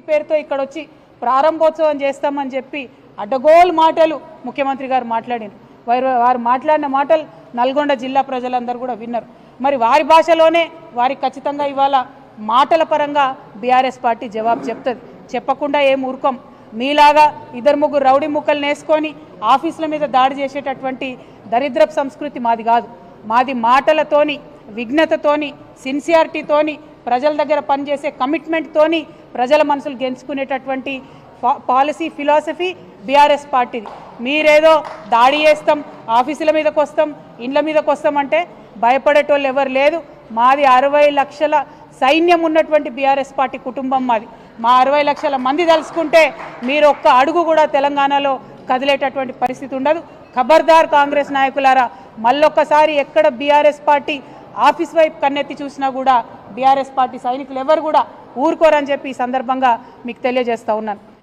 పేరుతో ఇక్కడ వచ్చి ప్రారంభోత్సవం చేస్తామని చెప్పి అడ్డగోలు మాటలు ముఖ్యమంత్రి గారు మాట్లాడారు. వారు మాట్లాడిన మాటలు నల్గొండ జిల్లా ప్రజలందరూ కూడా విన్నారు. మరి వారి భాషలోనే వారికి ఖచ్చితంగా ఇవాళ మాటల పరంగా బీఆర్ఎస్ పార్టీ జవాబు చెప్తుంది. చెప్పకుండా ఏం ఊరుకోం. మీలాగా ఇద్దరు ముగ్గురు రౌడీ ముక్కలు నేసుకొని ఆఫీసుల మీద దాడి చేసేటటువంటి దరిద్రపు సంస్కృతి మాది కాదు. మాది మాటలతోని, విఘ్నతతోని, సిన్సియారిటీతోని, ప్రజల దగ్గర పనిచేసే కమిట్మెంట్తోని ప్రజల మనసులు గెలుచుకునేటటువంటి పాలసీ ఫిలాసఫీ బీఆర్ఎస్ పార్టీది. మీరేదో దాడి చేస్తాం, ఆఫీసుల మీదకి వస్తాం, ఇండ్ల మీదకి వస్తామంటే భయపడేటోళ్ళు ఎవరు లేదు. మాది 60 లక్షల సైన్యం ఉన్నటువంటి బీఆర్ఎస్ పార్టీ కుటుంబం మాది. మా 60 లక్షల మంది తలుసుకుంటే మీరు ఒక్క అడుగు కూడా తెలంగాణలో కదిలేటటువంటి పరిస్థితి ఉండదు. ఖబర్దార్ కాంగ్రెస్ నాయకులారా, మళ్ళొక్కసారి ఎక్కడ బీఆర్ఎస్ పార్టీ ఆఫీస్ వైపు కన్నెత్తి చూసినా కూడా బీఆర్ఎస్ పార్టీ సైనికులు ఎవరు కూడా ఊరుకోరని చెప్పి ఈ సందర్భంగా మీకు తెలియజేస్తా ఉన్నాను.